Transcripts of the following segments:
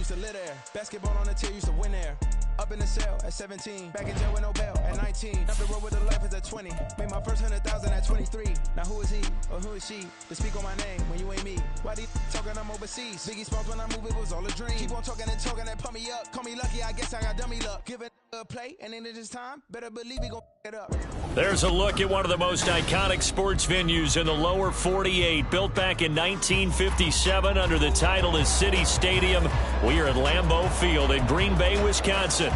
used to live there. Basketball on the tier, used to win there. Up in the cell at 17, back in jail with no bail at 19. Up the road with the life is at 20. Made my first 100,000 at 23. Now who is he or who is she to speak on my name when you ain't me? Why they talking I'm overseas? Biggie Smalls when I move it was all a dream. Keep on talking and pump me up. Call me lucky, I guess I got dummy luck. Give it a play and then it's time. Better believe we gon' it up. There's a look at one of the most iconic sports venues in the lower 48. Built back in 1957 under the title of City Stadium. We are at Lambeau Field in Green Bay, Wisconsin.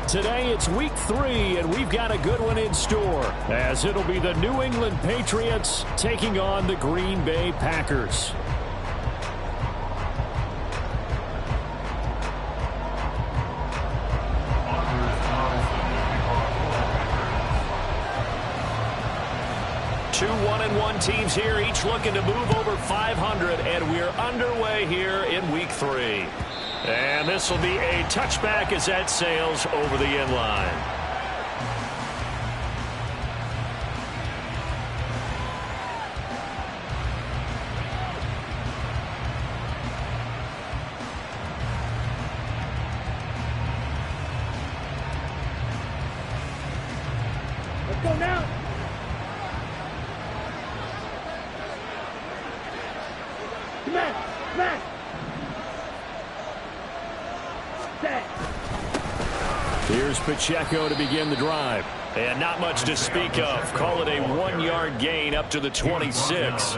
Today it's week 3, and we've got a good one in store, as it'll be the New England Patriots taking on the Green Bay Packers. Two 1-1 teams here, each looking to move over 500, and we're underway here in week 3. And this will be a touchback as that sails over the end line. Let's go now. Smash. Here's Pacheco to begin the drive. And not much to speak of. Call it a 1-yard gain up to the 26.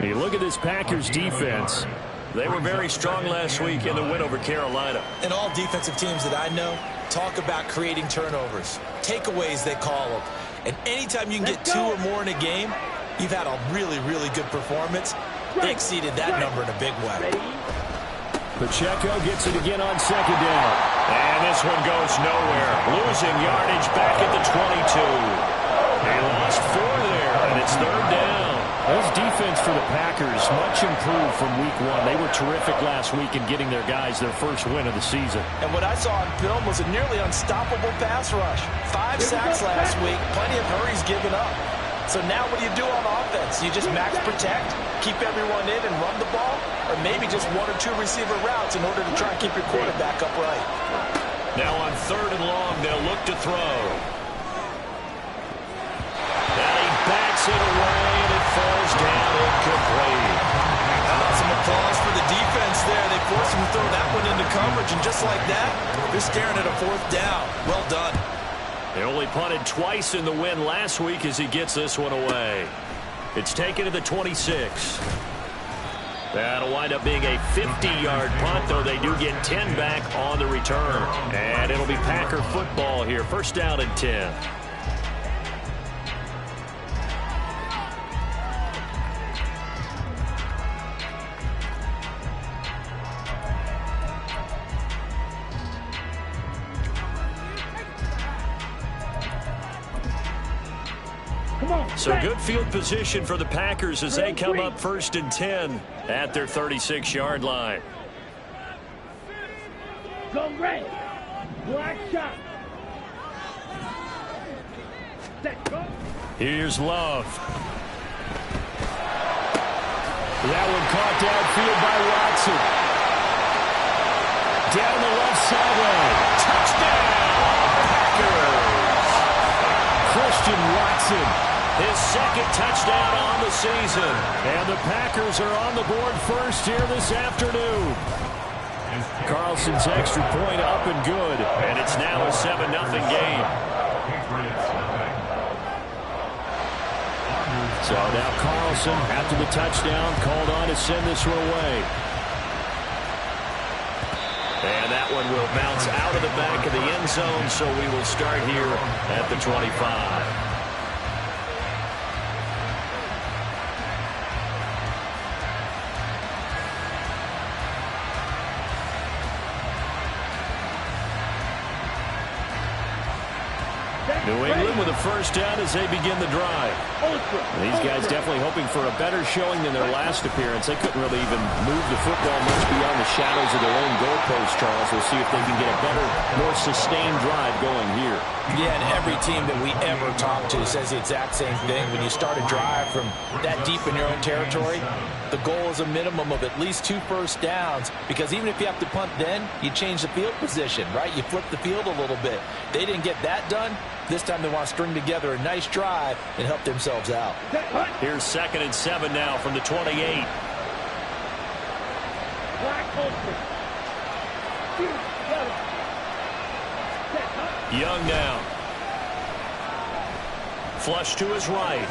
You look at this Packers defense. They were very strong last week in the win over Carolina. And all defensive teams that I know talk about creating turnovers. Takeaways, they call them. And anytime you can get 2 or more in a game, you've had a really, really good performance. They exceeded that number in a big way. Pacheco gets it again on second down. And this one goes nowhere. Losing yardage back at the 22. They lost 4 there, and it's third down. This defense for the Packers, much improved from week 1. They were terrific last week in getting their guys their first win of the season. And what I saw on film was a nearly unstoppable pass rush. 5 sacks last week, plenty of hurries given up. So now what do you do on offense? You just max protect, keep everyone in and run the ball, or maybe just 1 or 2 receiver routes in order to try and keep your quarterback upright. Now on 3rd and long, they'll look to throw. And he backs it away, and it falls down incomplete. Some applause for the defense there. They forced him to throw that one into coverage, and just like that, they're staring at a 4th down. Well done. They only punted twice in the win last week as he gets this one away. It's taken to the 26. That'll wind up being a 50-yard punt, though they do get 10 back on the return. And it'll be Packer football here. First down and 10. So good field position for the Packers as they come up 1st and 10 at their 36-yard line. Go red. Black shot. Set, go. Here's Love. That one caught downfield by Watson. Down the left sideline. Touchdown, Packers. Christian Watson. His 2nd touchdown on the season. And the Packers are on the board first here this afternoon. Carlson's extra point up and good. And it's now a 7-0 game. So now Carlson, after the touchdown, called on to send this one away. And that one will bounce out of the back of the end zone, so we will start here at the 25. Set, New England with a first down as they begin the drive. These guys definitely hoping for a better showing than their last appearance. They couldn't really even move the football much beyond the shadows of their own goalpost, Charles. We'll see if they can get a better, more sustained drive going here. Yeah, and every team that we ever talk to says the exact same thing. When you start a drive from that deep in your own territory, the goal is a minimum of at least 2 first downs, because even if you have to punt then, you change the field position, right? You flip the field a little bit. They didn't get that done. This time they want to string together a nice drive and help themselves out. Here's 2nd and 7 now from the 28. Young now. Flush to his right.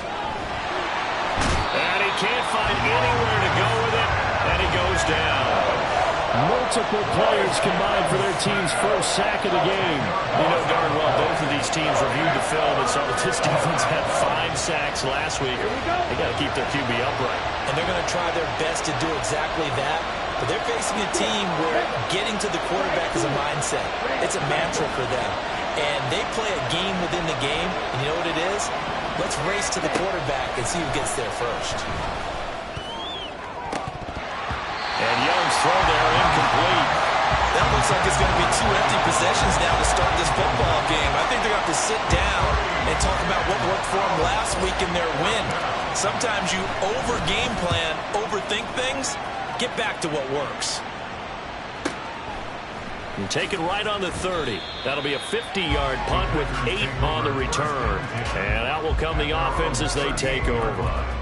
And he can't find anywhere to go with it. And he goes down. Multiple players combined for their team's first sack of the game. You know darn well both of these teams reviewed the film and saw that this defense had 5 sacks last week. They got to keep their QB upright. And they're going to try their best to do exactly that. But they're facing a team where getting to the quarterback is a mindset. It's a mantra for them. And they play a game within the game. And you know what it is? Let's race to the quarterback and see who gets there first. And Young's throw there incomplete. That looks like it's going to be 2 empty possessions now to start this football game. I think they're going to have to sit down and talk about what worked for them last week in their win. Sometimes you over-game plan, overthink things. Get back to what works. And take it right on the 30. That'll be a 50-yard punt with 8 on the return. And out will come the offense as they take over.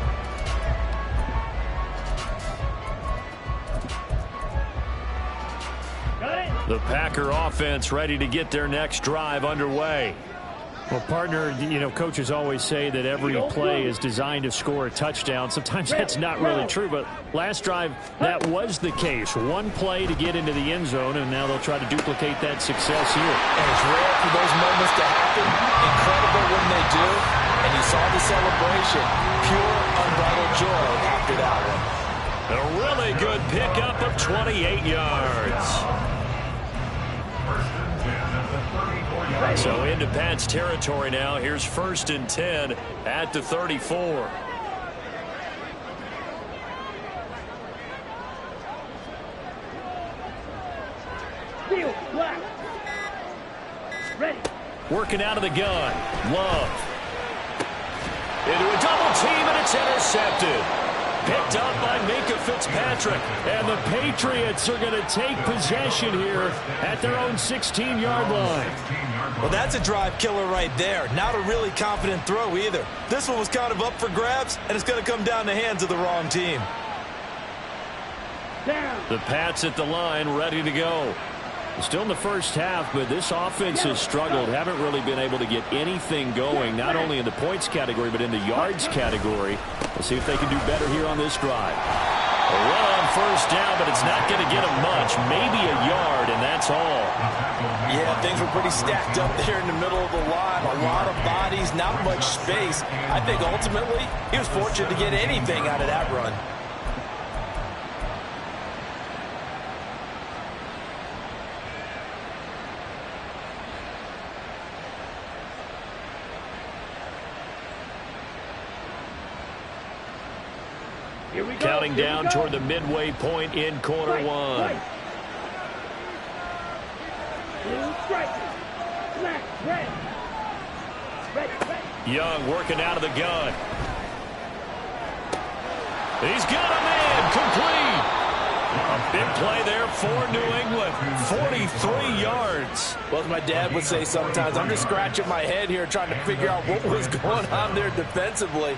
The Packer offense ready to get their next drive underway. Well, partner, you know, coaches always say that every play is designed to score a touchdown. Sometimes that's not really true, but last drive, that was the case. 1 play to get into the end zone, and now they'll try to duplicate that success here. And it's rare for those moments to happen. Incredible when they do. And you saw the celebration. Pure, unbridled joy after that one. A really good pickup of 28 yards. So into Pat's territory now. Here's 1st and 10 at the 34. Field, black. Ready. Working out of the gun. Love. Into a double team, and it's intercepted. Picked up by Minka Fitzpatrick. And the Patriots are going to take possession here at their own 16-yard line. Well, that's a drive killer right there. Not a really confident throw either. This one was kind of up for grabs, and it's going to come down the hands of the wrong team. Down. The Pats at the line, ready to go. Still in the first half, but this offense has struggled. Haven't really been able to get anything going, not only in the points category, but in the yards category. We'll see if they can do better here on this drive. A run on first down, but it's not going to get them much. Maybe a yard, and that's all. Yeah, things were pretty stacked up there in the middle of the line. A lot of bodies, not much space. I think ultimately he was fortunate to get anything out of that run. Counting down toward the midway point in quarter one. Young working out of the gun. He's got a man complete. A big play there for New England. 43 yards. Well, as my dad would say sometimes, I'm just scratching my head here trying to figure out what was going on there defensively.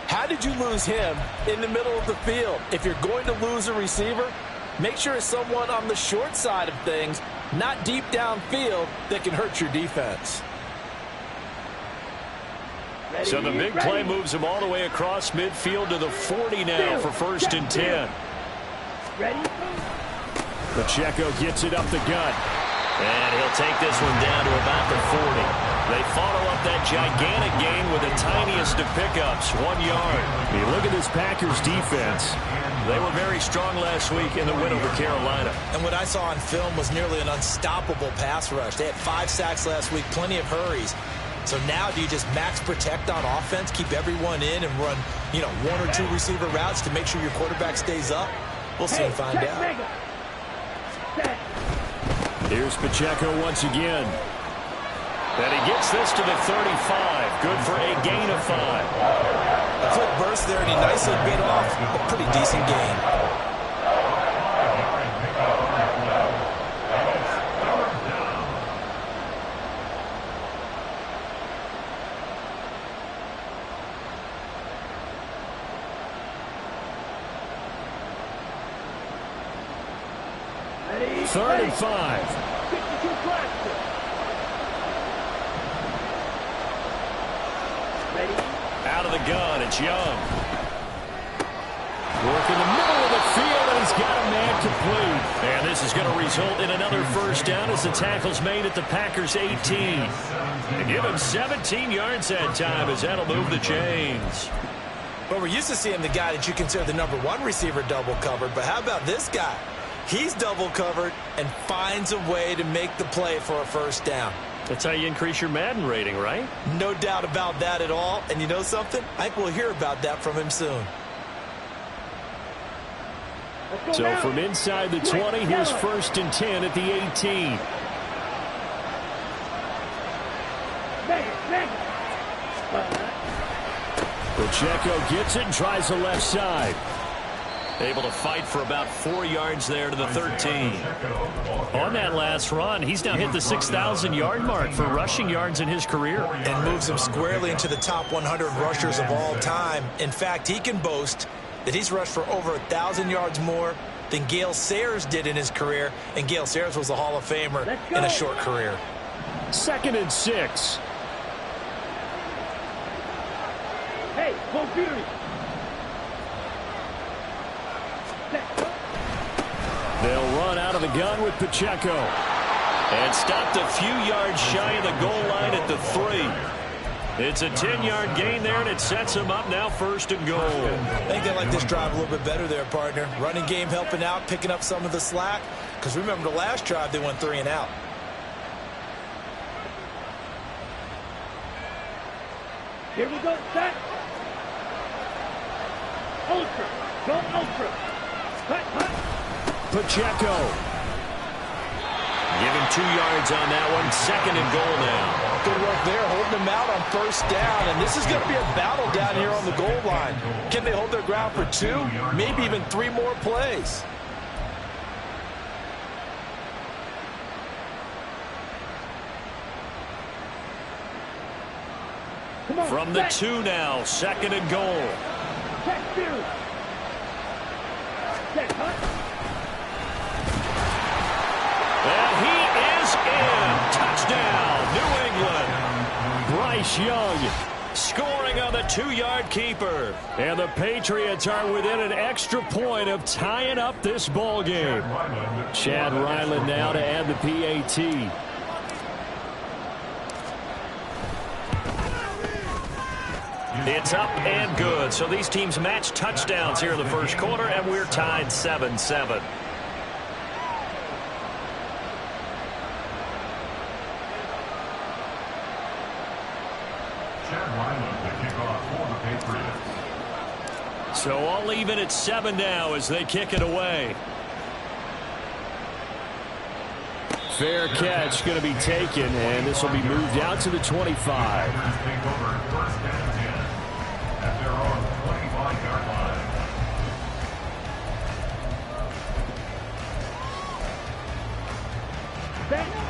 How did you lose him in the middle of the field? If you're going to lose a receiver, make sure it's someone on the short side of things, not deep downfield, that can hurt your defense. So the big play moves him all the way across midfield to the 40 now for 1st and 10. Ready? Pacheco gets it up the gut. And he'll take this one down to about the 40. They follow up that gigantic gain with the tiniest of pickups, 1 yard. You look at this Packers defense. They were very strong last week in the win over Carolina. And what I saw on film was nearly an unstoppable pass rush. They had 5 sacks last week, plenty of hurries. So now do you just max protect on offense, keep everyone in, and run, one or two receiver routes to make sure your quarterback stays up? We'll soon find out. Here's Pacheco once again. And he gets this to the 35. Good for a gain of 5. A quick burst there, and he nicely bit off a pretty decent gain. Third and 5. Out of the gun, it's Young. Work in the middle of the field, and he's got a man complete. And this is going to result in another first down as the tackle's made at the Packers' 18. And give him 17 yards that time as that'll move the chains. Well, we're used to seeing the guy that you consider the number 1 receiver double covered, but how about this guy? He's double covered and finds a way to make the play for a first down. That's how you increase your Madden rating, right? No doubt about that at all. And you know something? I think we'll hear about that from him soon. So from inside the 20, here's first and 10 at the 18. Pacheco gets it and tries the left side. Able to fight for about 4 yards there to the 13. On that last run, he's now hit the 6,000-yard mark for rushing yards in his career. And moves him squarely into the top 100 rushers of all time. In fact, he can boast that he's rushed for over 1,000 yards more than Gale Sayers did in his career. And Gale Sayers was a Hall of Famer in a short career. 2nd and 6. Hey, go Fury. They'll run out of the gun with Pacheco. And stopped a few yards shy of the goal line at the 3. It's a 10-yard gain there, and it sets them up now 1st and goal. I think they like this drive a little bit better there, partner. Running game helping out, picking up some of the slack. Because remember the last drive, they went 3 and out. Here we go, set. Ultra. Go ultra. Cut. Pacheco. Give him 2 yards on that one. 2nd and goal now. Good work there, holding them out on first down. And this is going to be a battle down here on the goal line. Can they hold their ground for 2, maybe even 3 more plays? From the 2 now, 2nd and goal. Check Fury. Check, And he is in. Touchdown, New England. Bryce Young scoring on the 2-yard keeper. And the Patriots are within an extra point of tying up this ball game. Chad Ryland now to add the PAT. It's up and good. So these teams match touchdowns here in the first quarter, and we're tied 7-7. So all even at 7 now as they kick it away. Fair catch going to be taken, and this will be moved out to the 25.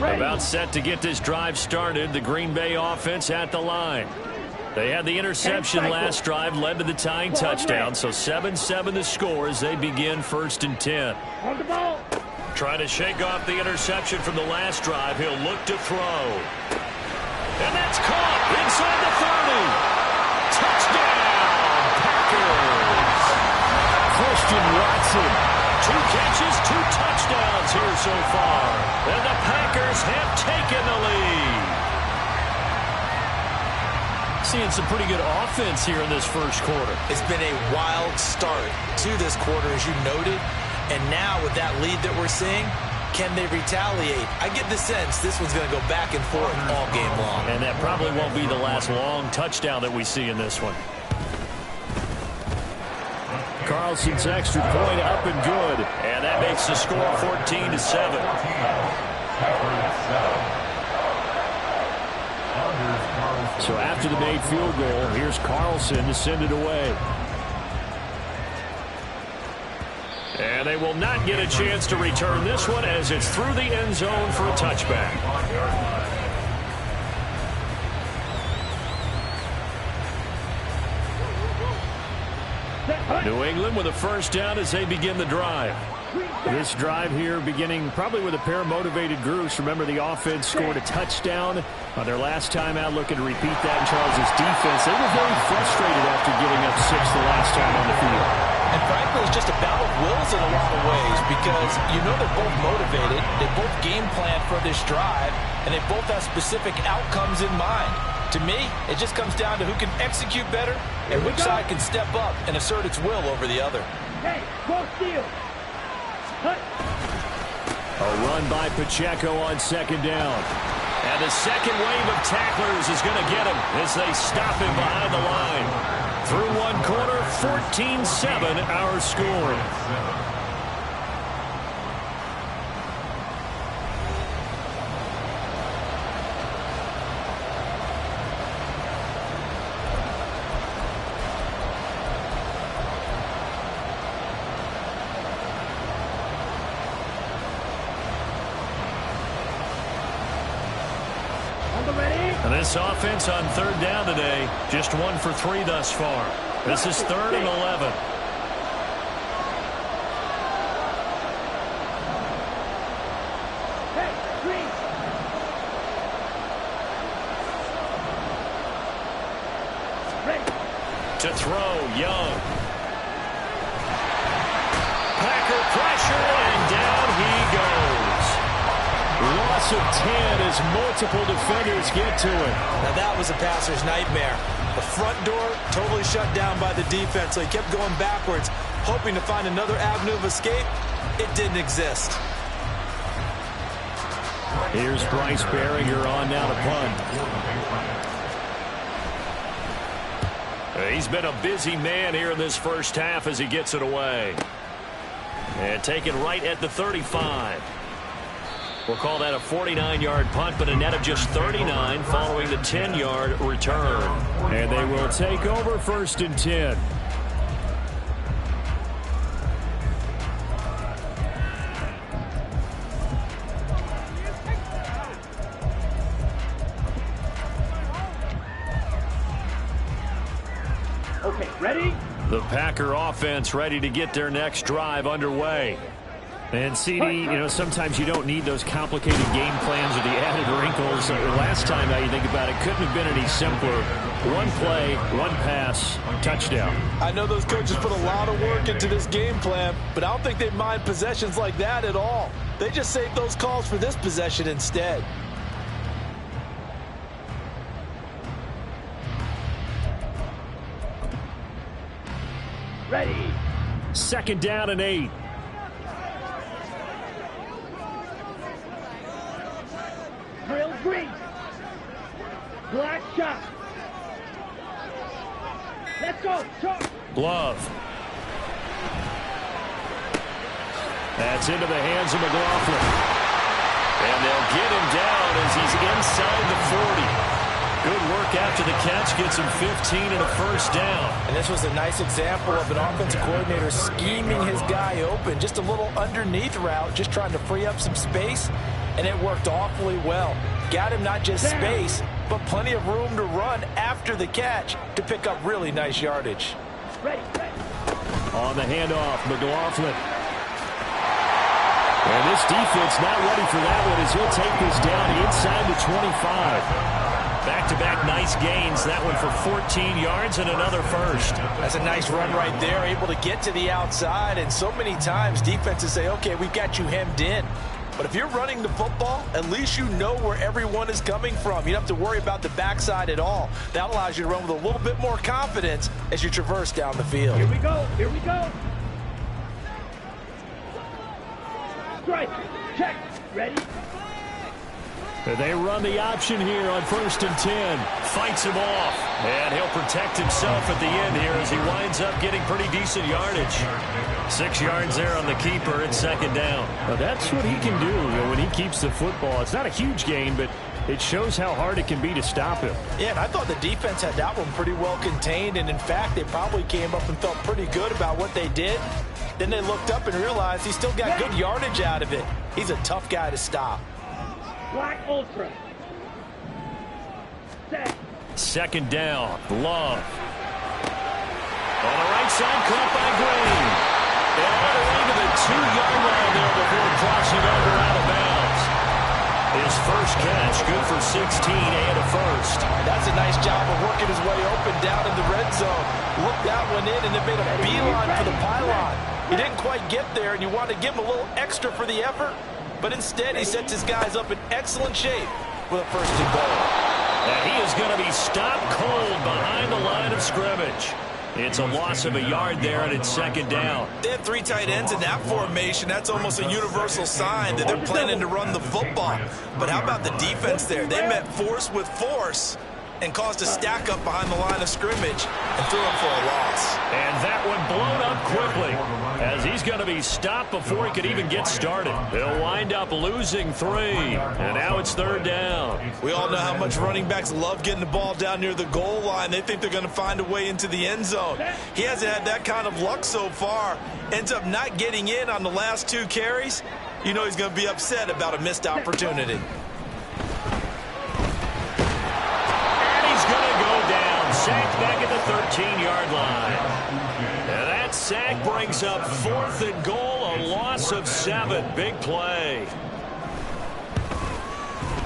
About set to get this drive started. The Green Bay offense at the line. They had the interception last drive, led to the tying touchdown. So 7-7 the score as they begin 1st and 10. on the ball. Trying to shake off the interception from the last drive. He'll look to throw. And that's caught inside the 30. Touchdown, Packers. Christian Watson. 2 catches, 2 touchdowns here so far. And the Packers have taken the lead. Seeing some pretty good offense here in this first quarter. It's been a wild start to this quarter, as you noted. And now with that lead that we're seeing, can they retaliate? I get the sense this one's going to go back and forth all game long. And that probably won't be the last long touchdown that we see in this one. Carlson's extra point up and good. And that makes the score 14-7. So after the made field goal, here's Carlson to send it away. And they will not get a chance to return this one as it's through the end zone for a touchback. New England with a first down as they begin the drive. This drive here beginning probably with a pair of motivated groups. Remember, the offense scored a touchdown on their last time out, looking to repeat that in Charles' defense. They were very frustrated after giving up 6 the last time on the field. And frankly, it's just a battle of wills in a lot of ways because you know they're both motivated, they both game plan for this drive, and they both have specific outcomes in mind. To me, it just comes down to who can execute better and which side can step up and assert its will over the other. Hey, go steal. A run by Pacheco on second down. And the second wave of tacklers is going to get him as they stop him behind the line. Through one quarter, 14-7 our score. And this offense on third down today, just 1 for 3 thus far. This is 3rd and 11. To throw, Young. Packer pressure, and down he goes. Loss of 10 as multiple defenders get to him. Now that was a passer's nightmare. The front door totally shut down by the defense, so he kept going backwards, hoping to find another avenue of escape. It didn't exist. Here's Bryce Behringer on now to punt. He's been a busy man here in this first half as he gets it away. And taken right at the 35. We'll call that a 49-yard punt, but a net of just 39 following the 10-yard return. And they will take over 1st and 10. Okay, ready? The Packer offense ready to get their next drive underway. And CD, sometimes you don't need those complicated game plans or the added wrinkles. Last time, now you think about it, couldn't have been any simpler. One play, one pass, touchdown. I know those coaches put a lot of work into this game plan, but I don't think they mind possessions like that at all. They just save those calls for this possession instead. Ready. 2nd down and 8. Drill green. Black shot. Let's go. Charge. Glove. That's into the hands of McLaughlin. And they'll get him down as he's inside the 40. Good work after the catch, gets him 15 and a first down. And this was a nice example of an offensive coordinator scheming his guy open. Just a little underneath route, just trying to free up some space, and it worked awfully well. Got him not just space, but plenty of room to run after the catch to pick up really nice yardage. Ready. On the handoff, McLaughlin. And this defense not ready for that one as he'll take this down inside the 25. Back-to-back nice gains. That one for 14 yards and another first. That's a nice run right there, able to get to the outside. And so many times defenses say, okay, we've got you hemmed in. But if you're running the football, at least you know where everyone is coming from. You don't have to worry about the backside at all. That allows you to run with a little bit more confidence as you traverse down the field. Here we go. Here we go. Strike. Check. Ready? They run the option here on 1st and 10. Fights him off. And he'll protect himself at the end here as he winds up getting pretty decent yardage. 6 yards there on the keeper and 2nd down. Well, that's what he can do when he keeps the football. It's not a huge gain, but it shows how hard it can be to stop him. Yeah, and I thought the defense had that one pretty well contained. And, in fact, they probably came up and felt pretty good about what they did. Then they looked up and realized he still got good yardage out of it. He's a tough guy to stop. Black Ultra. Set. 2nd down. Love. On the right side, caught by Green. And all the way to the 2-yard line there before crossing over out of bounds. His first catch, good for 16 and a first. That's a nice job of working his way open down in the red zone. Looked that one in and then made a beeline for the pylon. He didn't quite get there, and you want to give him a little extra for the effort. But instead, he sets his guys up in excellent shape with a 1st and goal. And he is going to be stopped cold behind the line of scrimmage. It's a loss of a yard there, and it's 2nd down. They have 3 tight ends in that formation. That's almost a universal sign that they're planning to run the football. But how about the defense there? They met force with force and caused a stack up behind the line of scrimmage and threw him for a loss. And that one blown up quickly as he's going to be stopped before he could even get started. They'll wind up losing 3, and now it's 3rd down. We all know how much running backs love getting the ball down near the goal line. They think they're going to find a way into the end zone. He hasn't had that kind of luck so far. Ends up not getting in on the last 2 carries. You know he's going to be upset about a missed opportunity. Sacked back at the 13-yard line. And that sack brings up 4th and goal, a loss of 7. Big play.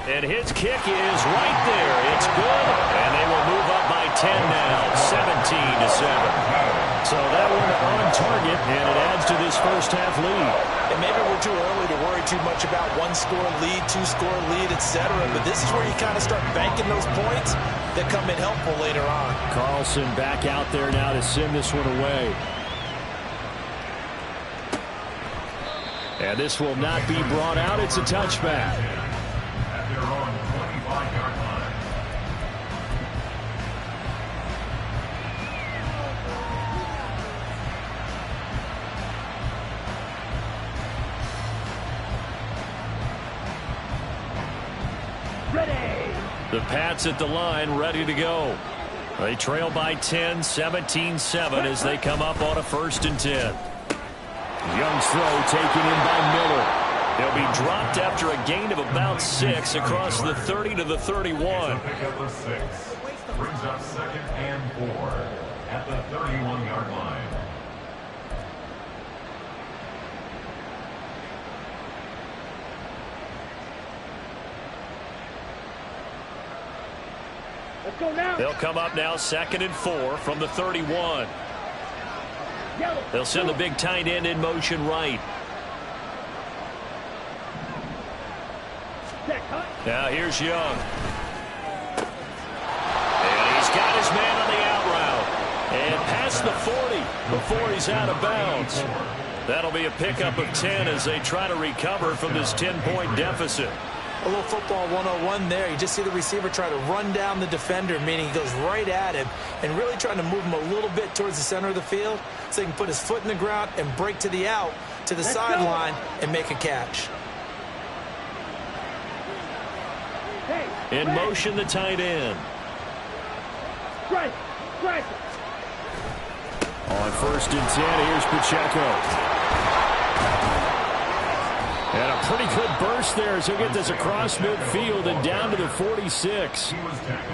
And his kick is right there. It's good. And they will move up by 10 now, 17-7. So that one on target, and it adds to this first half lead. And maybe we're too early to worry too much about 1-score lead, 2-score lead, etc. But this is where you kind of start banking those points that come in helpful later on. Carlson back out there now to send this one away. And this will not be brought out. It's a touchback. At their own 25-yard line. The Pats at the line, ready to go. They trail by 10, 17-7 as they come up on a 1st and 10. Young's throw taken in by Miller. He'll be dropped after a gain of about 6 across the 30 to the 31. Pick up a 6. Brings up 2nd and 4 at the 31-yard line. Let's go now. They'll come up now 2nd and 4 from the 31. Yellow. They'll send the big tight end in motion right. Check, huh? Now here's Young. And he's got his man on the out route. And past the 40 before he's out of bounds. That'll be a pickup of 10 as they try to recover from this 10-point deficit. A little football 101 there. You just see the receiver try to run down the defender, meaning he goes right at him and really trying to move him a little bit towards the center of the field so he can put his foot in the ground and break to the out, to the sideline, and make a catch. Hey, In motion, the tight end. strike. On 1st and 10, here's Pacheco. And a pretty good burst there as he'll get this across midfield and down to the 46.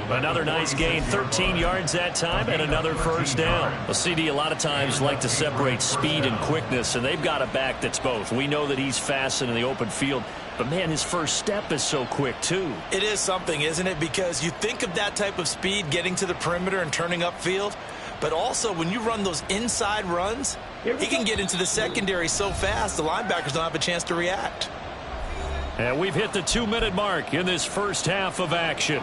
Another nice gain, 13 yards that time, and another 1st down. Well, CD a lot of times like to separate speed and quickness, and they've got a back that's both. We know that he's fast and in the open field, but, man, his first step is so quick, too. It is something, isn't it? Because you think of that type of speed getting to the perimeter and turning upfield, but also when you run those inside runs, he can get into the secondary so fast the linebackers don't have a chance to react. And we've hit the 2-minute mark in this first half of action.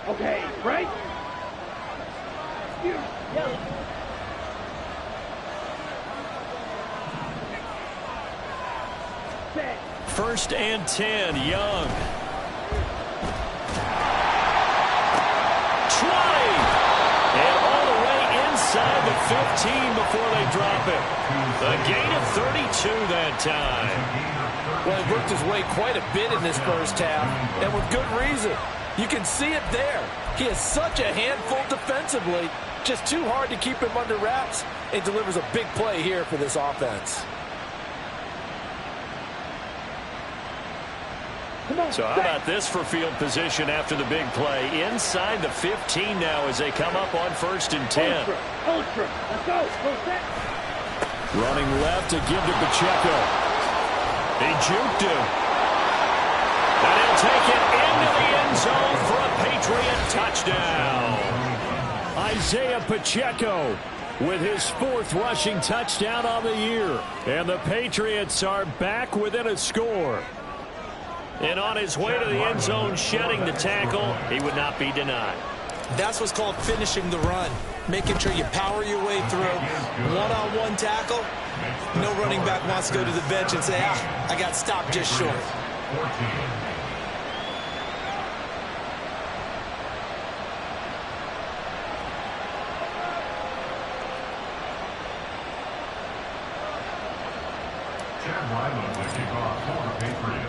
Okay, right? Yellow. Set. 1st and 10, Young. 20. And all the way inside the 15 before they drop it. A gain of 32 that time. Well, he worked his way quite a bit in this first half, and with good reason. You can see it there. He is such a handful defensively, just too hard to keep him under wraps, and delivers a big play here for this offense. So how about this for field position after the big play? Inside the 15 now as they come up on 1st and 10. Ultra. Let's go. Go set. Running left to give to Pacheco. He juked him. And he'll take it into the end zone for a Patriot touchdown. Isaiah Pacheco with his 4th rushing touchdown on the year. And the Patriots are back within a score. And on his way to the end zone, shedding the tackle, he would not be denied. That's what's called finishing the run. Making sure you power your way through. One-on-one tackle. No running back wants to go to the bench and say, I got stopped just short. 14.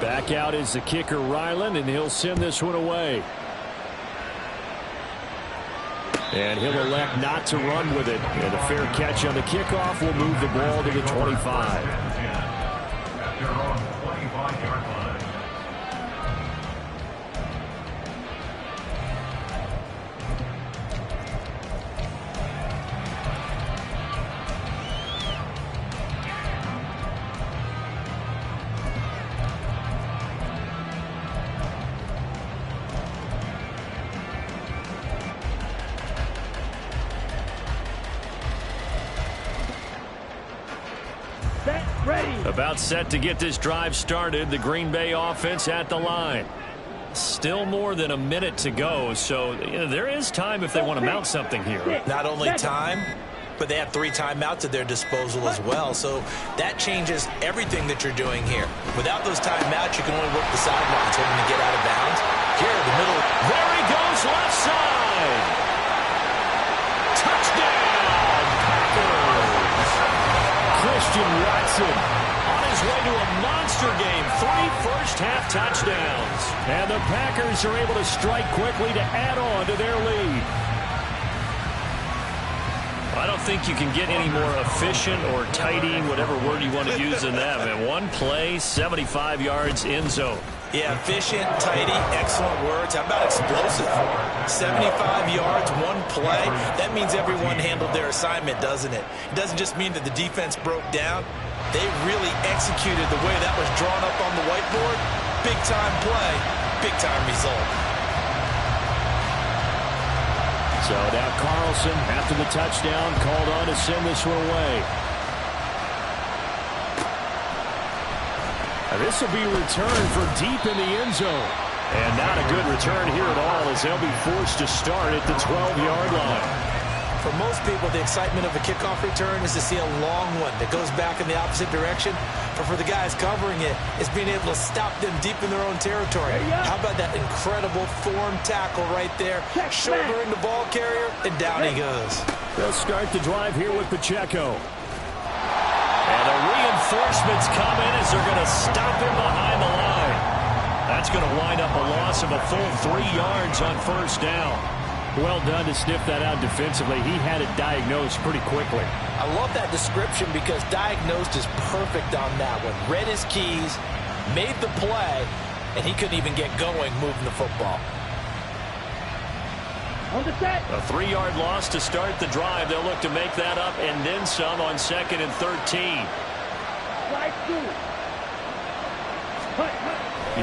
Back out is the kicker, Ryland, and he'll send this one away. And he'll elect not to run with it. And a fair catch on the kickoff will move the ball to the 25. At their own 25-yard line. About set to get this drive started. The Green Bay offense at the line. Still more than a minute to go, so there is time if they want to mount something here. Not only time, but they have 3 timeouts at their disposal as well, so that changes everything that you're doing here. Without those timeouts, you can only work the sidelines, hoping to get out of bounds. Here in the middle. There he goes, left side. Touchdown, Packers. Christian Watson on his way to a monster game. 3 first-half touchdowns. And the Packers are able to strike quickly to add on to their lead. I don't think you can get any more efficient or tidy, whatever word you want to use in that. And 1 play, 75 yards, end zone. Yeah, efficient, tidy, excellent words. How about explosive? 75 yards, 1 play. That means everyone handled their assignment, doesn't it? It doesn't just mean that the defense broke down. They really executed the way that was drawn up on the whiteboard. Big-time play, big-time result. So now Carlson, after the touchdown, called on to send this one away. And this will be returned for deep in the end zone. And not a good return here at all, as they'll be forced to start at the 12-yard line. For most people, the excitement of a kickoff return is to see a long one that goes back in the opposite direction. But for the guys covering it, it's being able to stop them deep in their own territory. How about that incredible form tackle right there? Shouldering the ball carrier, and down he goes. They'll start the drive here with Pacheco. And the reinforcements come in as they're going to stop him behind the line. That's going to wind up a loss of a full 3 yards on first down. Well done to sniff that out defensively. He had it diagnosed pretty quickly. I love that description because diagnosed is perfect on that one. Read his keys, made the play, and he couldn't even get going moving the football. On the set. A 3-yard loss to start the drive. They'll look to make that up and then some on 2nd and 13. Slide through.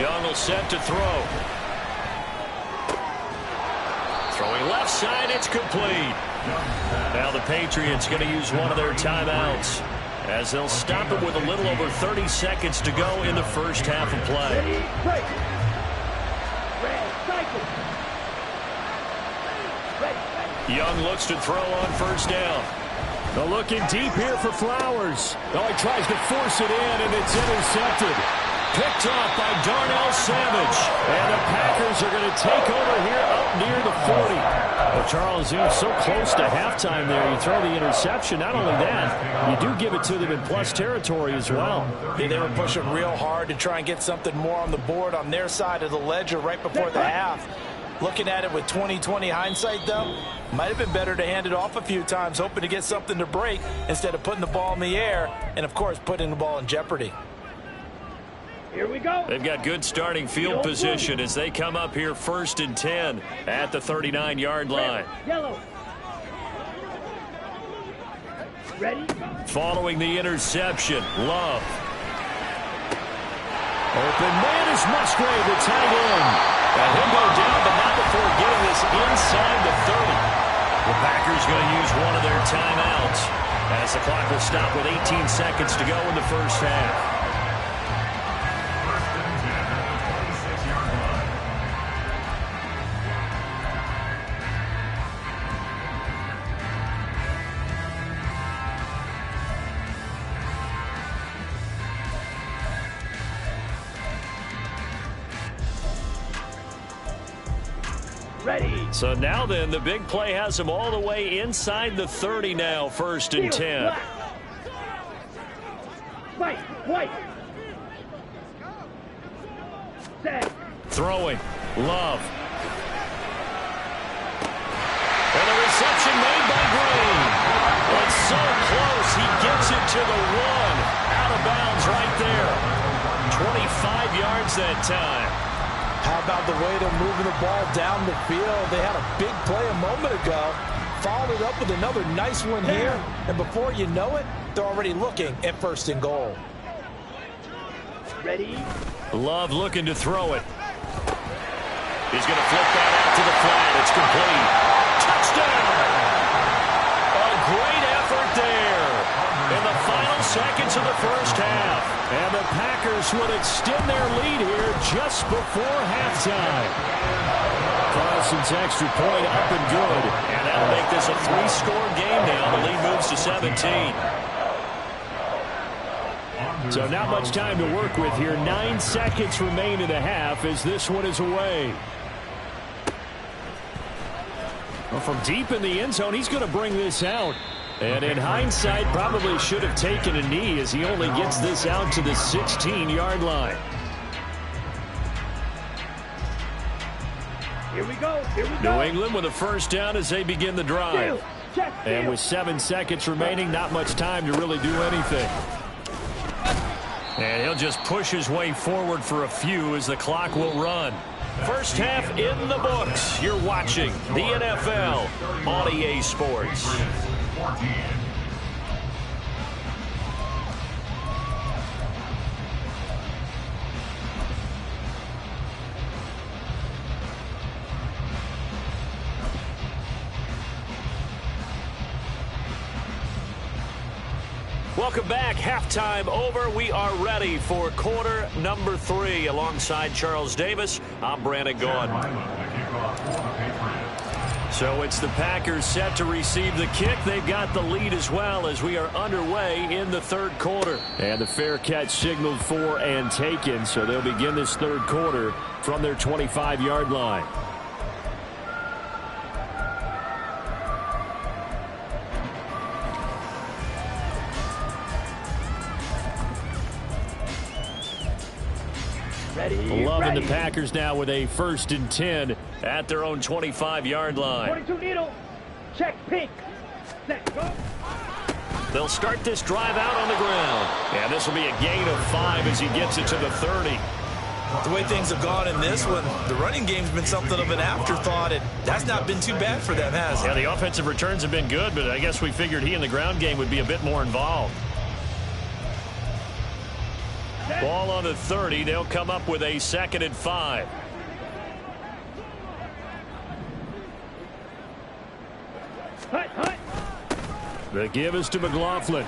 Young will set to throw. Throwing left side, it's complete. Now the Patriots going to use one of their timeouts as they'll stop it with a little over 30 seconds to go in the first half of play. Ready, break. Red, cycle. Young looks to throw on first down. They're looking deep here for Flowers. Oh, he tries to force it in, and it's intercepted. Picked off by Darnell Savage. And the Packers are going to take over here up near the 40. Well, Charles, you're so close to halftime there. You throw the interception. Not only that, you do give it to them in plus territory as well. Yeah, they were pushing real hard to try and get something more on the board on their side of the ledger right before the half. Looking at it with 20/20 hindsight, though, might have been better to hand it off a few times, hoping to get something to break instead of putting the ball in the air and, of course, putting the ball in jeopardy. Here we go. They've got good starting field position as they come up here 1st and 10 at the 39-yard line. Yellow. Ready? Following the interception, Love. Open man is Musgrave, the tight end. And he'll go down, but not before getting this inside the 30. The Packers going to use one of their timeouts as the clock will stop with 18 seconds to go in the first half. Ready. So now then, the big play has them all the way inside the 30 now, 1st and 10. White, white. Set. Throwing, Love. And the reception made by Green. It's so close, he gets it to the 1. Out of bounds right there. 25 yards that time. How about the way they're moving the ball down the field? They had a big play a moment ago. Followed it up with another nice one here. And before you know it, they're already looking at 1st and goal. Ready? Love looking to throw it. He's going to flip that out to the flat. It's complete. Touchdown! A great effort there in the final seconds of the first half. And the Packers would extend their lead here just before halftime. Carson's extra point up and good. And that'll make this a 3-score game now. The lead moves to 17. So not much time to work with here. 9 seconds remain in the half as this one is away. Well, from deep in the end zone, he's going to bring this out. And in hindsight, probably should have taken a knee as he only gets this out to the 16-yard line. Here we go. Here we go. New England with a first down as they begin the drive. And with 7 seconds remaining, not much time to really do anything. And he'll just push his way forward for a few as the clock will run. First half in the books. You're watching the NFL on EA Sports. 14. Welcome back. Halftime over. We are ready for quarter number 3. Alongside Charles Davis, I'm Brandon Gaughan. So it's the Packers set to receive the kick. They've got the lead as well as we are underway in the third quarter. And the fair catch signaled for and taken, so they'll begin this third quarter from their 25-yard line. Love and the Packers now with a 1st and 10 at their own 25-yard line. 22 needle. Check pink. Set. Go. They'll start this drive out on the ground. And this will be a gain of 5 as he gets it to the 30. The way things have gone in this one, the running game's been something of an afterthought, and that's not been too bad for them, has it? Yeah, the offensive returns have been good, but I guess we figured he in the ground game would be a bit more involved. Ball on the 30. They'll come up with a 2nd and 5. Hut, hut. The give is to McLaughlin.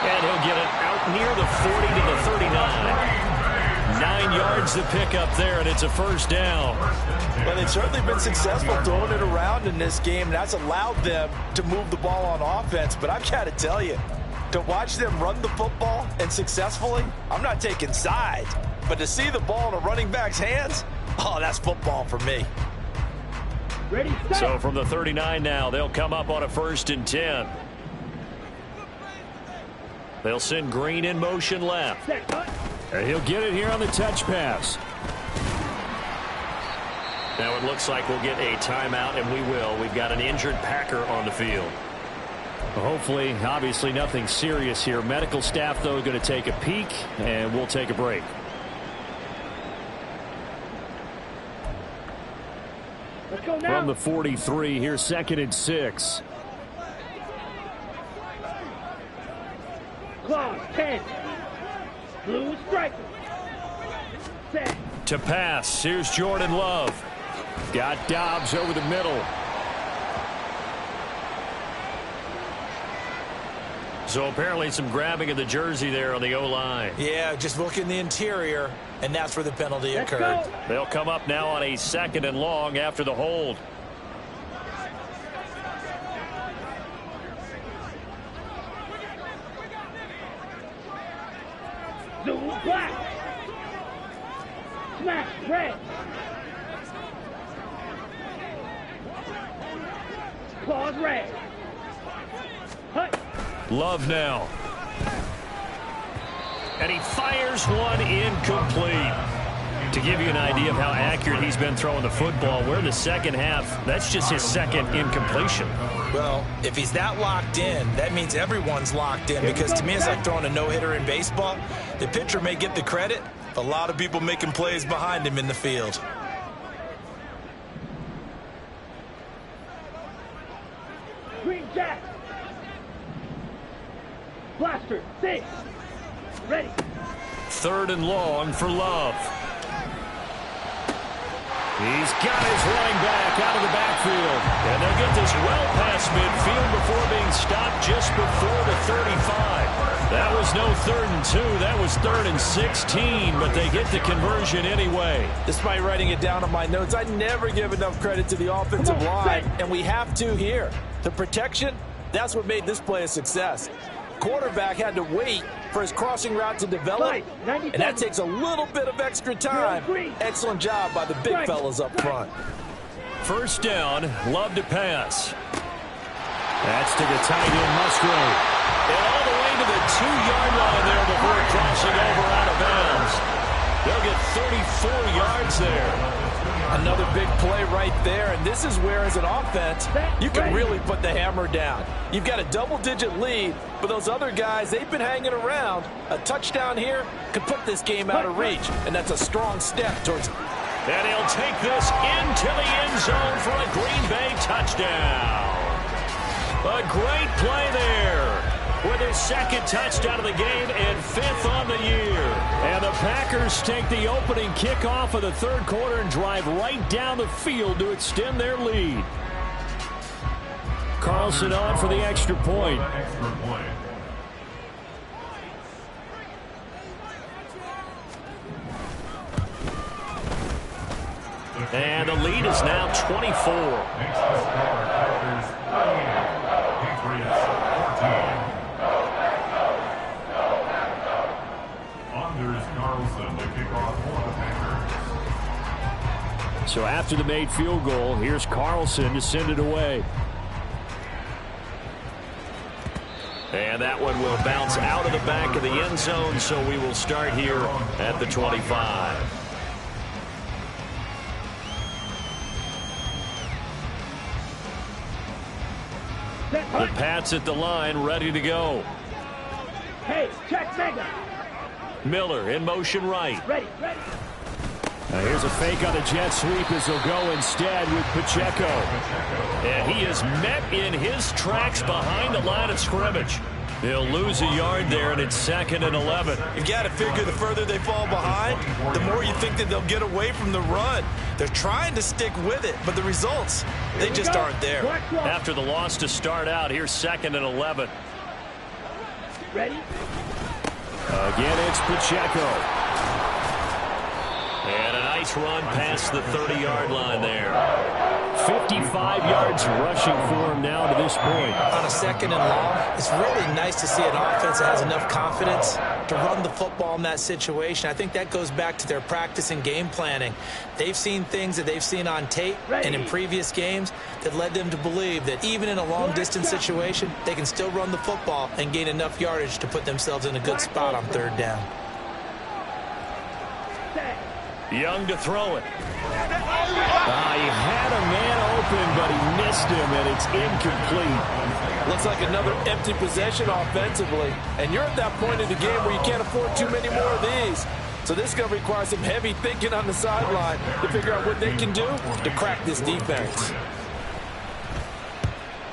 And he'll get it out near the 40 to the 39. 9 yards to pick up there, and it's a first down. Well, they've certainly been successful throwing it around in this game, and that's allowed them to move the ball on offense. But I've got to tell you, to watch them run the football and successfully, I'm not taking sides, but to see the ball in a running back's hands, oh, that's football for me. Ready, So from the 39 now, they'll come up on a 1st and 10. They'll send Green in motion left. And he'll get it here on the touch pass. Now it looks like we'll get a timeout, and we will. We've got an injured Packer on the field. Hopefully, obviously nothing serious here. Medical staff, though, going to take a peek, and we'll take a break. Let's go now. From the 43, here's 2nd and 6. Claws, 10. Blue striker. Set. To pass, here's Jordan Love. Got Dobbs over the middle. So apparently some grabbing of the jersey there on the O-line. Yeah, just look in the interior, and that's where the penalty Let's occurred. go. They'll come up now on a 2nd and long after the hold. Zoom black. Smash red. Claws red. Hut. Love now. And he fires one incomplete. To give you an idea of how accurate he's been throwing the football, we're in the second half. That's just his 2nd incompletion. Well, if he's that locked in, that means everyone's locked in, because to me it's like throwing a no-hitter in baseball. The pitcher may get the credit, but a lot of people making plays behind him in the field. Green jack. Blaster, 6. Ready. 3rd and long for Love. He's got his running back out of the backfield. And they'll get this well past midfield before being stopped just before the 35. That was no 3rd and 2. That was 3rd and 16, but they get the conversion anyway. Despite writing it down on my notes, I never give enough credit to the offensive line, and we have to here. The protection, that's what made this play a success. Quarterback had to wait for his crossing route to develop, and that takes a little bit of extra time. Excellent job by the big fellas up front. 1st down, Love to pass. That's to the tight end, Musgrave. And all the way to the 2-yard line there before crossing over out of bounds. They'll get 34 yards there. Another big play right there, and this is where, as an offense, you can really put the hammer down. You've got a double-digit lead, but those other guys, they've been hanging around. A touchdown here could put this game out of reach, and that's a strong step towards... And he'll take this into the end zone for a Green Bay touchdown. A great play there with his 2nd touchdown of the game and 5th on the year. And the Packers take the opening kickoff of the 3rd quarter and drive right down the field to extend their lead. Carlson on for the extra point. And the lead is now 24. So after the made field goal, here's Carlson to send it away. And that one will bounce out of the back of the end zone, so we will start here at the 25. The Pats at the line, ready to go. Hey, check mega. Miller in motion right. Ready, ready. Here's a fake on the jet sweep as they'll go instead with Pacheco. And he is met in his tracks behind the line of scrimmage. They'll lose a yard there, and it's 2nd and 11. You've got to figure the further they fall behind, the more you think that they'll get away from the run. They're trying to stick with it, but the results, they just aren't there. After the loss to start out, here's 2nd and 11. Ready? Again, it's Pacheco. And a nice run past the 30-yard line there. 55 yards rushing for him now to this point. On a 2nd and long, it's really nice to see an offense that has enough confidence to run the football in that situation. I think that goes back to their practice and game planning. They've seen things that they've seen on tape and in previous games that led them to believe that even in a long-distance situation, they can still run the football and gain enough yardage to put themselves in a good spot on 3rd down. Young to throw it. He had a man open, but he missed him, and it's incomplete. Looks like another empty possession offensively. And you're at that point in the game where you can't afford too many more of these. So this is going to require some heavy thinking on the sideline to figure out what they can do to crack this defense.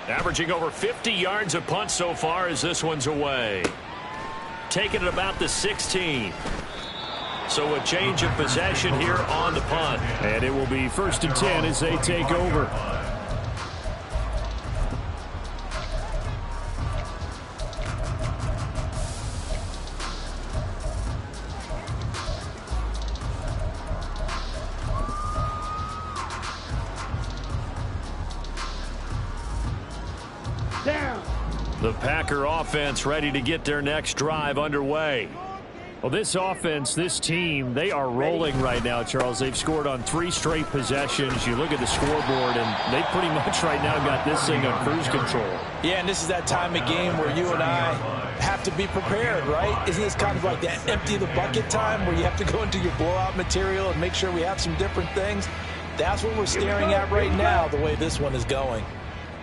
Averaging over 50 yards a punt so far as this one's away. Taking it about the 16. So a change of possession here on the punt. And it will be 1st and 10 as they take over. Down. The Packer offense ready to get their next drive underway. Well, this offense, this team, they are rolling right now, Charles. They've scored on 3 straight possessions. You look at the scoreboard, and they pretty much right now got this thing on cruise control. Yeah, and this is that time of game where you and I have to be prepared, right? Isn't this kind of like that empty the bucket time where you have to go into your blowout material and make sure we have some different things? That's what we're staring at right now, the way this one is going.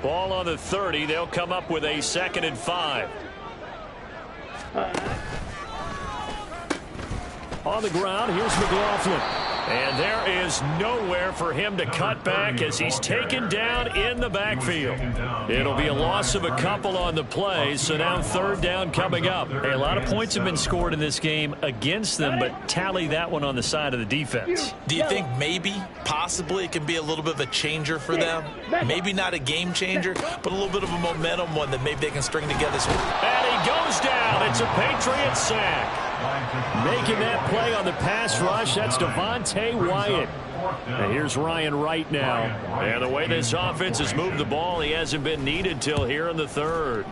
Ball on the 30. They'll come up with a 2nd and 5. On the ground, here's McLaughlin. And there is nowhere for him to cut back as he's taken down in the backfield. It'll be a loss of a couple on the play, so now 3rd down coming up. Hey, a lot of points have been scored in this game against them, but tally that one on the side of the defense. Do you think maybe, possibly, it can be a little bit of a changer for them? Maybe not a game changer, but a little bit of a momentum one that maybe they can string together. And he goes down. It's a Patriot sack. Making that play on the pass rush, that's Devontae Wyatt. And here's Ryan Wright now. And the way this offense has moved the ball, he hasn't been needed till here in the 3rd.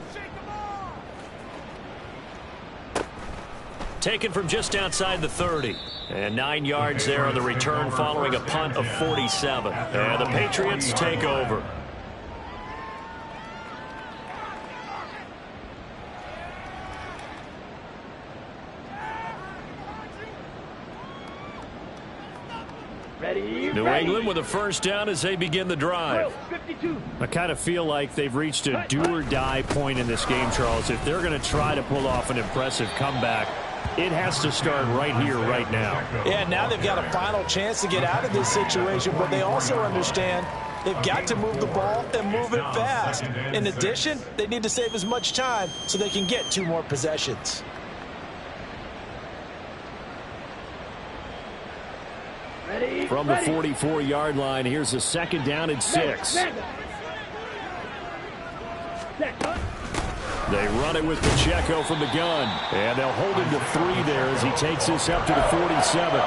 Taken from just outside the 30. And 9 yards there on the return following a punt of 47. And the Patriots take over. New England with a 1st down as they begin the drive. I kind of feel like they've reached a do-or-die point in this game, Charles. If they're going to try to pull off an impressive comeback, it has to start right here, right now. Yeah, now they've got a final chance to get out of this situation, but they also understand they've got to move the ball and move it fast. In addition, they need to save as much time so they can get 2 more possessions. From the 44-yard line, here's a 2nd down and 6. They run it with Pacheco from the gun. And they'll hold him to 3 there as he takes this up to the 47.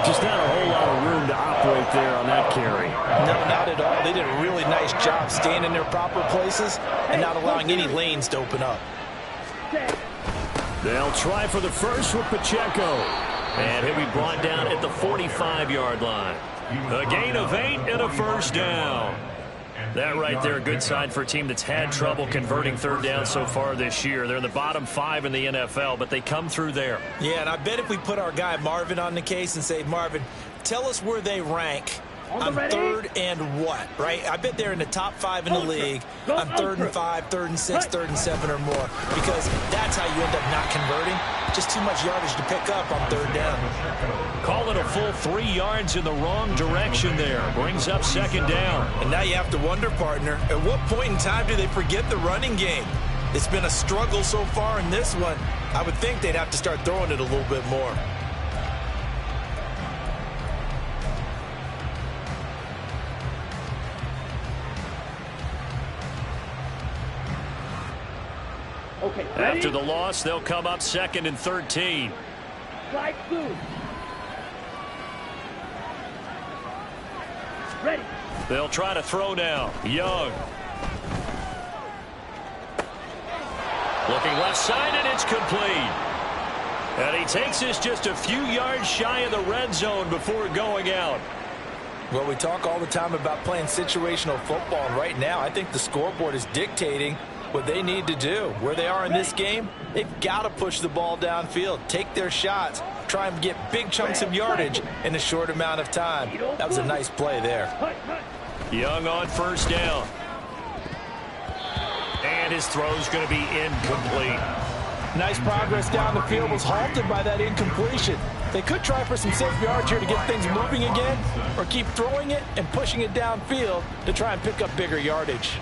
Just not a whole lot of room to operate there on that carry. No, not at all. They did a really nice job staying in their proper places and not allowing any lanes to open up. They'll try for the first with Pacheco. And he'll be brought down at the 45-yard line. A gain of 8 and a 1st down. That right there, a good sign for a team that's had trouble converting 3rd down so far this year. They're in the bottom 5 in the NFL, but they come through there. Yeah, and I bet if we put our guy Marvin on the case and say, Marvin, tell us where they rank on 3rd and what, right? I bet they're in the top 5 in the league on 3rd and 5, 3rd and 6, 3rd and 7 or more, because that's how you end up not converting. Just too much yardage to pick up on 3rd down. Call it a full 3 yards in the wrong direction there. Brings up 2nd down. And now you have to wonder, partner, at what point in time do they forget the running game? It's been a struggle so far in this one. I would think they'd have to start throwing it a little bit more. Okay, After the loss, they'll come up 2nd and 13. Strike 2. They'll try to throw now. Young. Looking left side, and it's complete. And he takes this just a few yards shy of the red zone before going out. Well, we talk all the time about playing situational football, and right now I think the scoreboard is dictating what they need to do. Where they are in this game, they've got to push the ball downfield, take their shots, try and get big chunks of yardage in a short amount of time. That was a nice play there. Young on first down. And his throw's going to be incomplete. Nice progress down the field, was halted by that incompletion. They could try for some safe yards here to get things moving again, or keep throwing it and pushing it downfield to try and pick up bigger yardage.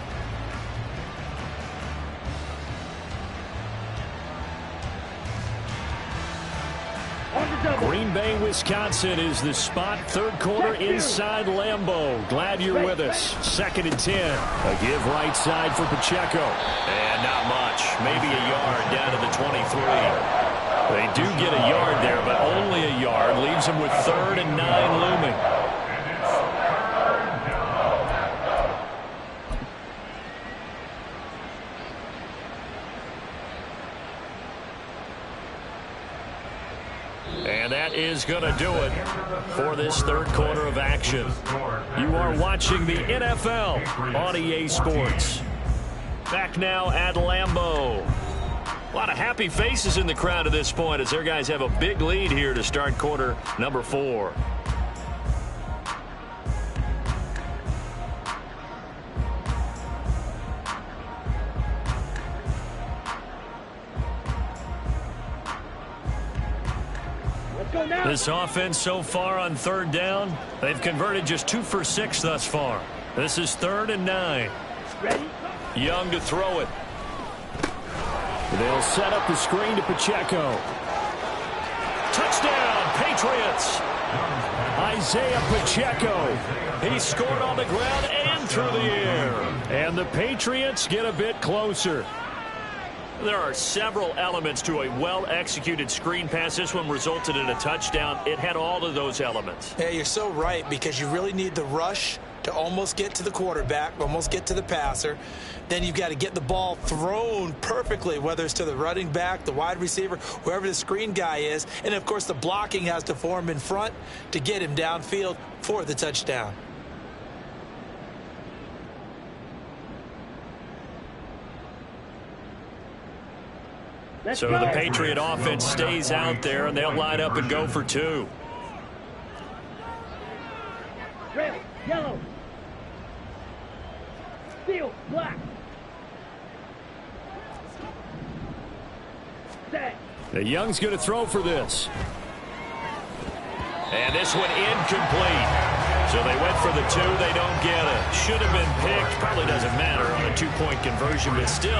Green Bay, Wisconsin is the spot. Third quarter inside Lambeau. Glad you're with us. 2nd and 10. A give right side for Pacheco. And not much. Maybe a yard down to the 23. They do get a yard there, but only a yard. Leaves them with 3rd and 9 looming. And that is going to do it for this third quarter of action. You are watching the NFL on EA Sports. Back now at Lambeau. A lot of happy faces in the crowd at this point as their guys have a big lead here to start quarter number 4. This offense so far on 3rd down, they've converted just 2 for 6 thus far. This is 3rd and 9. Ready? Young to throw it. They'll set up the screen to Pacheco. Touchdown, Patriots. Isaiah Pacheco. He scored on the ground and through the air. And the Patriots get a bit closer. There are several elements to a well-executed screen pass. This one resulted in a touchdown. It had all of those elements. Yeah, you're so right, because you really need the rush to almost get to the quarterback, almost get to the passer. Then you've got to get the ball thrown perfectly, whether it's to the running back, the wide receiver, whoever the screen guy is. And, of course, the blocking has to form in front to get him downfield for the touchdown. So the Patriot offense stays out there, and they'll line up and go for 2. Red, yellow. Steel, black. Set. The Young's going to throw for this. And this one incomplete. So they went for the 2. They don't get it. Should have been picked. Probably doesn't matter on a 2-point conversion. But still,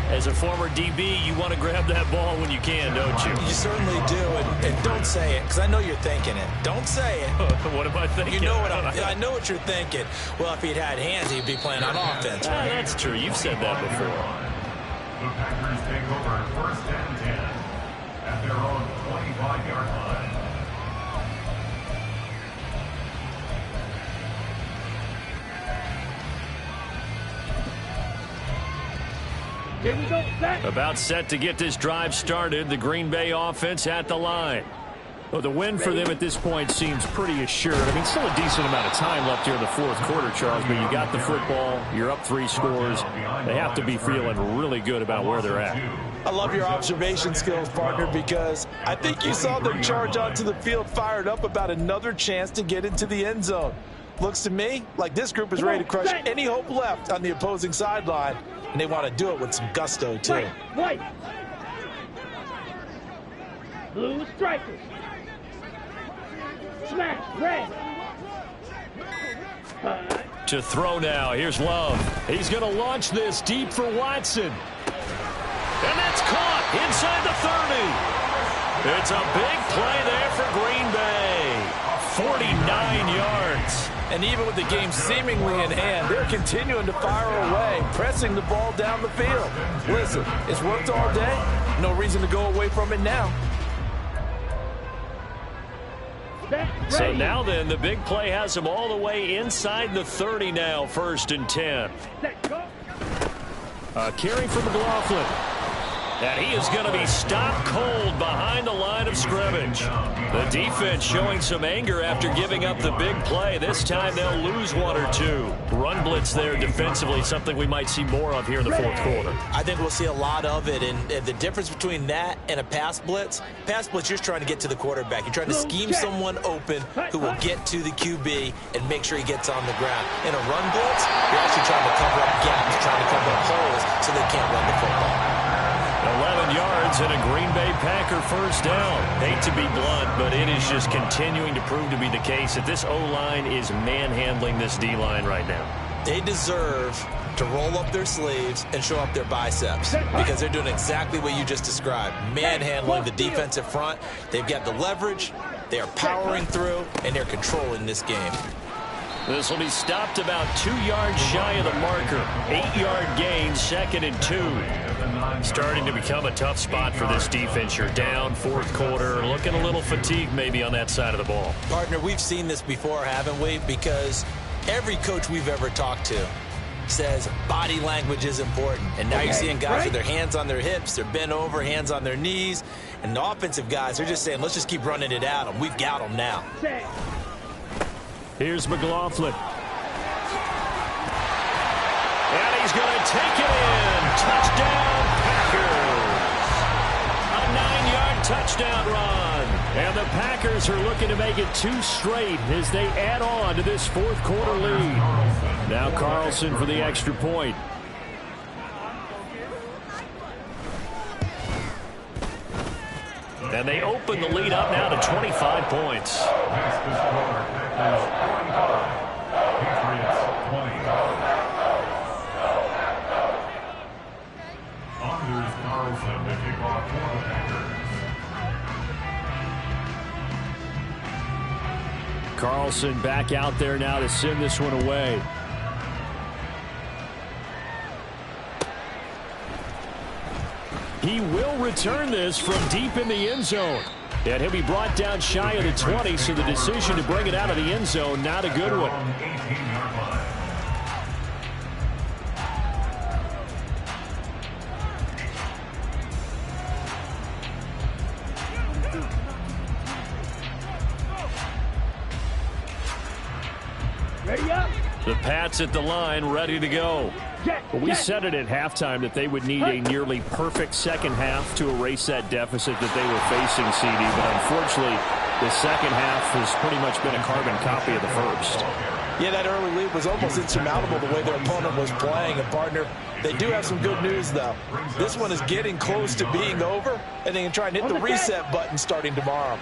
as a former DB, you want to grab that ball when you can, don't you? You certainly do. And don't say it, because I know you're thinking it. Don't say it. What am I thinking? You know what I know what you're thinking. Well, if he'd had hands, he'd be playing on offense. Right? That's true. You've said that before. The Packers take over 1st and 10 at their own 25-yard line. Here we go, set. About set to get this drive started. The Green Bay offense at the line. Well, the win for them at this point seems pretty assured. I mean, still a decent amount of time left here in the 4th quarter, Charles, but you got the football, you're up 3 scores. They have to be feeling really good about where they're at. I love your observation skills, partner, because I think you saw them charge onto the field fired up about another chance to get into the end zone. Looks to me like this group is ready to crush any hope left on the opposing sideline, and they want to do it with some gusto, too. White. Blue strikers. Smash, red. To throw now. Here's Love. He's going to launch this deep for Watson. And that's caught inside the 30. It's a big play there for Green Bay. 49 yards. And even with the game seemingly in hand, they're continuing to fire away, pressing the ball down the field. Listen, it's worked all day. No reason to go away from it now. So now then, the big play has him all the way inside the 30 now, 1st and 10. A carry from McLaughlin. And he is going to be stopped cold behind the line of scrimmage. The defense showing some anger after giving up the big play. This time they'll lose 1 or 2. Run blitz there defensively, something we might see more of here in the 4th quarter. I think we'll see a lot of it, and the difference between that and a pass blitz, you're just trying to get to the quarterback. You're trying to scheme someone open who will get to the QB and make sure he gets on the ground. In a run blitz, you're actually trying to cover up gaps, trying to cover up holes so they can't run the football. 11 yards and a Green Bay Packer 1st down. Hate to be blunt, but it is just continuing to prove to be the case that this O-line is manhandling this D-line right now. They deserve to roll up their sleeves and show up their biceps because they're doing exactly what you just described, manhandling the defensive front. They've got the leverage, they are powering through, and they're controlling this game. This will be stopped about 2 yards shy of the marker. 8-yard gain, 2nd and 2. Starting to become a tough spot for this defense. You're down 4th quarter, looking a little fatigued maybe on that side of the ball. Partner, we've seen this before, haven't we? Because every coach we've ever talked to says body language is important. And now you're seeing guys with their hands on their hips, they're bent over, hands on their knees. And the offensive guys, they're just saying, let's just keep running it at them. We've got them now. Here's McLaughlin. And he's going to take it in. Touchdown, Packers. A 9-yard touchdown run. And the Packers are looking to make it 2 straight as they add on to this 4th quarter lead. Now Carlson for the extra point. And they open the lead up now to 25 points. Carlson back out there now to send this one away. He will return this from deep in the end zone. And he'll be brought down shy of the 20, so the decision to bring it out of the end zone, not a good one. Ready up. The Pats at the line, ready to go. But we said it at halftime that they would need a nearly perfect second half to erase that deficit that they were facing, CD. But unfortunately, the second half has pretty much been a carbon copy of the first. Yeah, that early lead was almost insurmountable the way their opponent was playing. And, partner, they do have some good news, though. This one is getting close to being over, and they can try and hit the reset button starting tomorrow.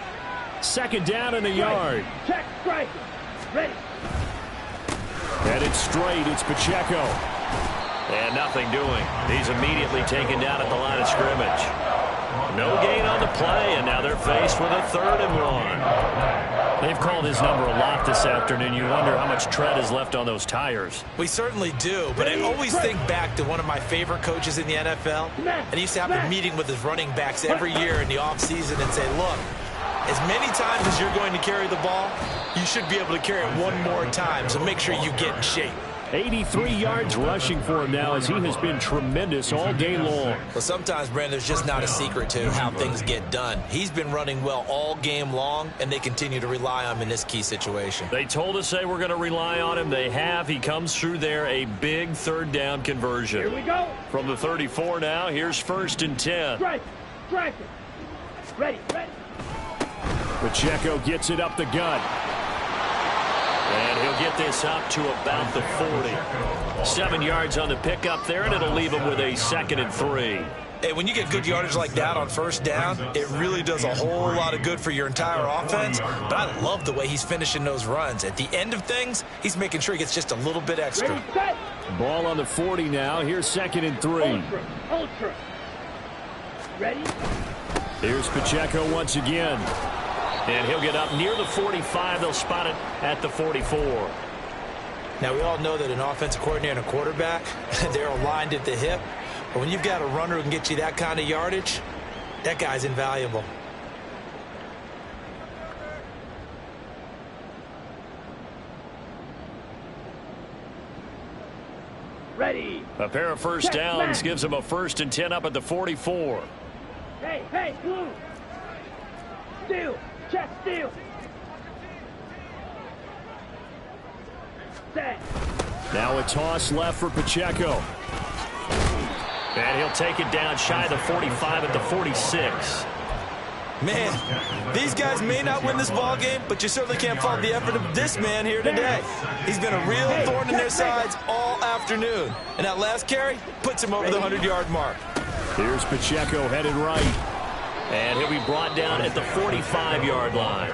2nd down and a yard. Check, strike. Ready. And it's straight. It's Pacheco. And nothing doing. He's immediately taken down at the line of scrimmage. No gain on the play, and now they're faced with a 3rd and 1. They've called his number a lot this afternoon. You wonder how much tread is left on those tires. We certainly do, but I always think back to one of my favorite coaches in the NFL, and he used to have a meeting with his running backs every year in the offseason and say, look, as many times as you're going to carry the ball, you should be able to carry it one more time, so make sure you get in shape. 83 yards rushing for him now as he has been tremendous all day long. Well, sometimes, Brandon, there's just not a secret to how things get done. He's been running well all game long, and they continue to rely on him in this key situation. They told us they were going to rely on him. They have. He comes through there, a big 3rd down conversion. Here we go. From the 34 now, here's 1st and 10. Strike. Strike it. Ready. Ready. Pacheco gets it up the gut. And he'll get this up to about the 40. 7 yards on the pickup there, and it'll leave him with a 2nd and 3. Hey, when you get good yardage like that on 1st down, it really does a whole lot of good for your entire offense. But I love the way he's finishing those runs. At the end of things, he's making sure he gets just a little bit extra. Ready, set. Ball on the 40 now. Here's 2nd and 3. Ultra. Ready? Here's Pacheco once again. And he'll get up near the 45. They'll spot it at the 44. Now, we all know that an offensive coordinator and a quarterback, they're aligned at the hip. But when you've got a runner who can get you that kind of yardage, that guy's invaluable. A pair of first downs gives them a 1st and 10 up at the 44. Hey, blue. Steal. Check steal. Set. Now a toss left for Pacheco. And he'll take it down shy of the 45 at the 46. Man, these guys may not win this ball game, but you certainly can't fault the effort of this man here today. He's been a real thorn in their sides all afternoon. And that last carry puts him over the 100-yard mark. Here's Pacheco headed right. And he'll be brought down at the 45-yard line.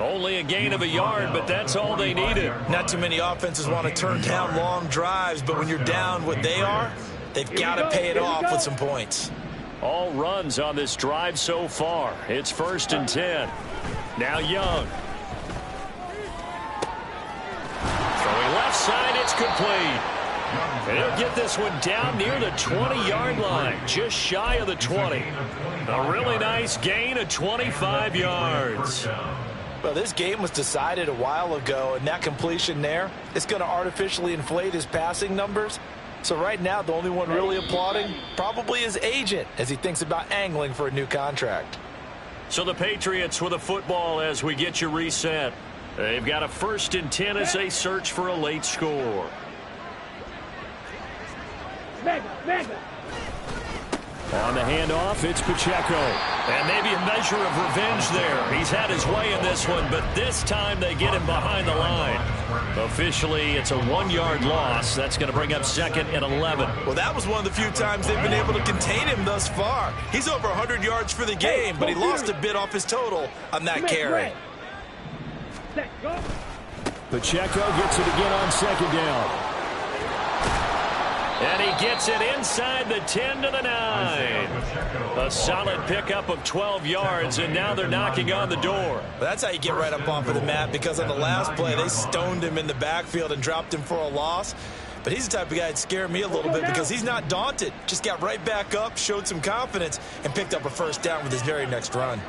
Only a gain of a yard, but that's all they needed. Not too many offenses want to turn down long drives, but when you're down what they are, they've got to pay it off with some points. All runs on this drive so far. It's 1st and 10. Now Young. Throwing left side, it's complete. And he'll get this one down near the 20-yard line, just shy of the 20. A really nice gain of 25 yards. Well, this game was decided a while ago, and that completion there is going to artificially inflate his passing numbers. So right now, the only one really applauding probably his agent as he thinks about angling for a new contract. So the Patriots with a football as we get you reset. They've got a 1st and 10 as they search for a late score. Mega. On the handoff, it's Pacheco. And maybe a measure of revenge there. He's had his way in this one, but this time they get him behind the line. Officially, it's a 1-yard loss. That's going to bring up 2nd and 11. Well, that was one of the few times they've been able to contain him thus far. He's over 100 yards for the game, but he lost a bit off his total on that carry. Pacheco gets it again on 2nd down. And he gets it inside the 10 to the 9. A solid pickup of 12 yards, and now they're knocking on the door. That's how you get right up off of the mat, because on the last play, they stoned him in the backfield and dropped him for a loss. But he's the type of guy that scared me a little bit because he's not daunted. Just got right back up, showed some confidence, and picked up a 1st down with his very next run.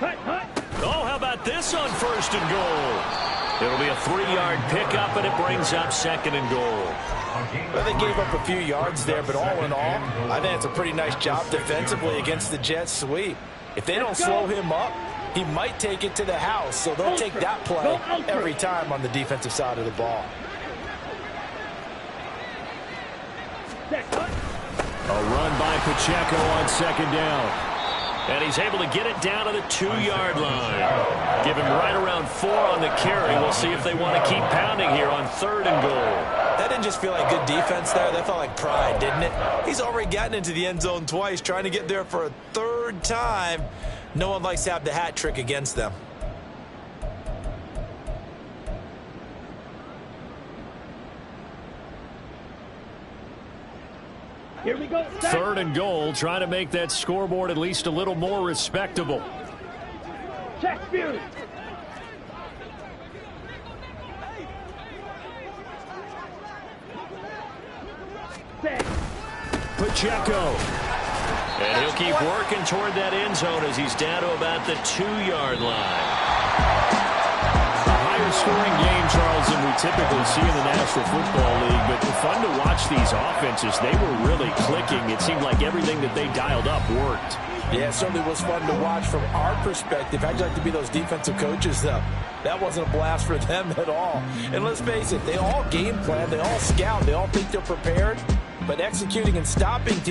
Oh, how about this on 1st and goal? It'll be a 3-yard pickup, and it brings up 2nd and goal. Well, they gave up a few yards there, but all in all, I think it's a pretty nice job defensively against the Jets sweep. If they don't slow him up, he might take it to the house, so they'll take that play every time on the defensive side of the ball. A run by Pacheco on 2nd down. And he's able to get it down to the 2-yard line. Give him right around 4 on the carry. We'll see if they want to keep pounding here on 3rd and goal. That didn't just feel like good defense there. That felt like pride, didn't it? He's already gotten into the end zone twice, trying to get there for a 3rd time. No one likes to have the hat trick against them. Here we go. 3rd and goal, trying to make that scoreboard at least a little more respectable. Check Fury. Pacheco. And he'll keep working toward that end zone as he's down to about the 2-yard line. A higher scoring game, Charles, than we typically see in the National Football League, but fun to watch these offenses. They were really clicking. It seemed like everything that they dialed up worked. Yeah, it certainly was fun to watch from our perspective. How'd you like to be those defensive coaches, though? That wasn't a blast for them at all. And let's face it, they all game plan, they all scout, they all think they're prepared, but executing and stopping teams